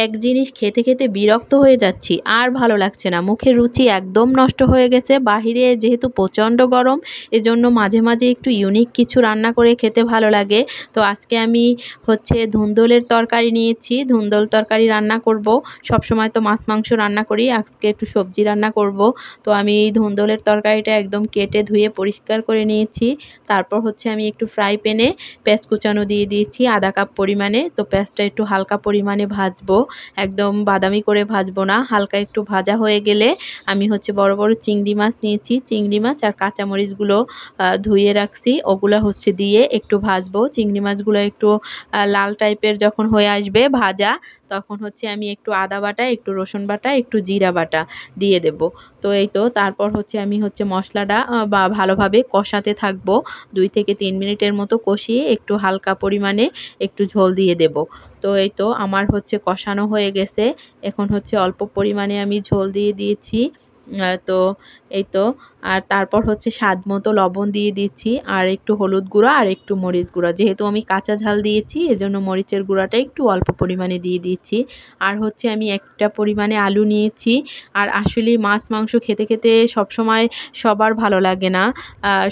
এক জিনিস খেতে খেতে বিরক্ত হয়ে যাচ্ছি, আর ভালো লাগছে না, মুখের রুচি একদম নষ্ট হয়ে গেছে। বাহিরে যেহেতু প্রচণ্ড গরম, এজন্য মাঝে মাঝে একটু ইউনিক কিছু রান্না করে খেতে ভালো লাগে। তো আজকে আমি হচ্ছে ধুন্দলের তরকারি নিয়েছি, ধুন্দল তরকারি রান্না করব। সবসময় তো মাছ মাংস রান্না করি, আজকে একটু সবজি রান্না করব। তো আমি এই ধুন্দলের তরকারিটা একদম কেটে ধুয়ে পরিষ্কার করে নিয়েছি। তারপর হচ্ছে আমি একটু ফ্রাই প্যানে পেঁয়াজ কুচানো দিয়ে দিয়েছি আধা কাপ পরিমাণে। তো পেঁয়াজটা একটু হালকা পরিমাণে ভাজবো, একদম বাদামি করে ভাজবো না। হালকা একটু ভাজা হয়ে গেলে আমি হচ্ছে বড় বড় চিংড়ি মাছ নিয়েছি, চিংড়ি মাছ আর কাঁচামরিচগুলো ধুয়ে রাখছি, ওগুলো হচ্ছে দিয়ে একটু ভাজবো। চিংড়ি মাছগুলো একটু লাল টাইপের যখন হয়ে আসবে ভাজা, তখন হচ্ছে আমি একটু আদা বাটা, একটু রসুন বাটা, একটু জিরা বাটা দিয়ে দেব। তো এই তো তারপর হচ্ছে আমি হচ্ছে মশলাটা ভালোভাবে কষাতে থাকবো। 2 থেকে 3 মিনিটের মতো কষিয়ে একটু হালকা পরিমাণে একটু ঝোল দিয়ে দেব। তো এই তো আমার হচ্ছে কষানো হয়ে গেছে। এখন হচ্ছে অল্প পরিমাণে আমি ঝোল দিয়ে দিয়েছি। তো এই তো আর তারপর হচ্ছে স্বাদ মতো লবণ দিয়ে দিচ্ছি, আর একটু হলুদ গুঁড়া আর একটু মরিচ গুঁড়া। যেহেতু আমি কাঁচা ঝাল দিয়েছি, এজন্য মরিচের গুঁড়াটা একটু অল্প পরিমাণে দিয়ে দিচ্ছি। আর হচ্ছে আমি একটা পরিমাণে আলু নিয়েছি। আর আসলে মাছ মাংস খেতে খেতে সবসময় সবার ভালো লাগে না,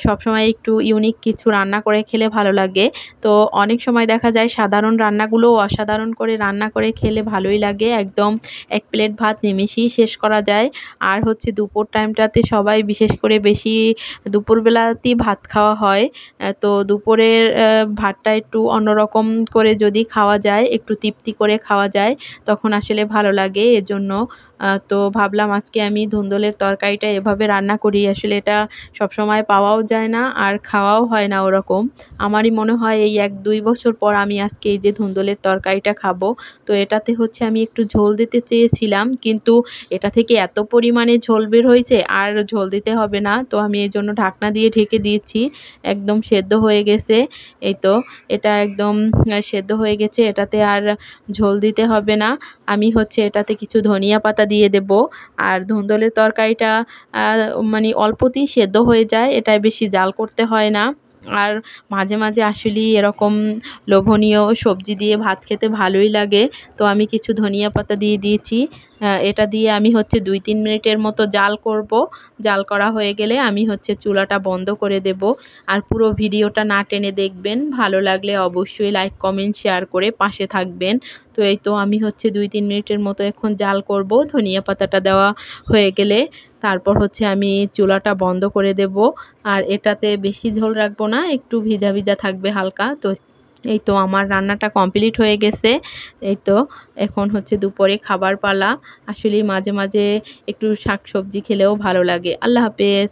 সবসময় একটু ইউনিক কিছু রান্না করে খেলে ভালো লাগে। তো অনেক সময় দেখা যায় সাধারণ রান্নাগুলোও অসাধারণ করে রান্না করে খেলে ভালোই লাগে, একদম 1 প্লেট ভাত নিমেষেই শেষ করা যায়। আর হচ্ছে দুপুর টাইমটাতে সবাই বিশেষ করে বেশি দুপুরবেলাতেই ভাত খাওয়া হয়। তো দুপুরের ভাতটা একটু অন্যরকম করে যদি খাওয়া যায়, একটু তৃপ্তি করে খাওয়া যায়, তখন আসলে ভালো লাগে। এজন্য তো ভাবলাম আজকে আমি ধুন্দলের তরকারিটা এভাবে রান্না করি। আসলে এটা সবসময় পাওয়াও যায় না আর খাওয়াও হয় না ওরকম। আমারই মনে হয় এই 1-2 বছর পর আমি আজকে এই যে ধুন্দলের তরকারিটা খাবো। তো এটাতে হচ্ছে আমি একটু ঝোল দিতে চেয়েছিলাম, কিন্তু এটা থেকে এত পরিমাণে ঝোল বের হয়েছে আর ঝোল দিতে হবে না। তো আমি এজন্য ঢাকনা দিয়ে ঢেকে দিয়েছি, একদম সেদ্ধ হয়ে গেছে। এই তো এটা একদম সেদ্ধ হয়ে গেছে, এটাতে আর ঝোল দিতে হবে না। আমি হচ্ছে এটাতে কিছু ধনিয়া পাতা দিয়ে দেব। আর ধুন্দলের তরকারিটা মানে অল্পতেই সেদ্ধ হয়ে যায়, এটায় বেশি জাল করতে হয় না। আর মাঝে মাঝে আসলেই এরকম লোভনীয় সবজি দিয়ে ভাত খেতে ভালোই লাগে। তো আমি কিছু ধনিয়া পাতা দিয়ে দিয়েছি। এটা দিয়ে আমি হচ্ছে 2-3 মিনিটের মতো জাল করব। জাল করা হয়ে গেলে আমি হচ্ছে চুলাটা বন্ধ করে দেব। আর পুরো ভিডিওটা না টেনে দেখবেন, ভালো লাগলে অবশ্যই লাইক কমেন্ট শেয়ার করে পাশে থাকবেন। তো এই তো আমি হচ্ছে 2-3 মিনিটের মতো এখন জাল করব। ধনিয়া পাতাটা দেওয়া হয়ে গেলে তারপর হচ্ছে আমি চুলাটা বন্ধ করে দেব। আর এটাতে বেশি ঝোল রাখবো না, একটু ভিজা ভিজা থাকবে হালকা। তো এই তো আমার রান্নাটা কমপ্লিট হয়ে গেছে। এই তো এখন হচ্ছে দুপুরে খাবার পালা। আসলেই মাঝে মাঝে একটু শাকসবজি খেলেও ভালো লাগে। আল্লাহ হাফেজ।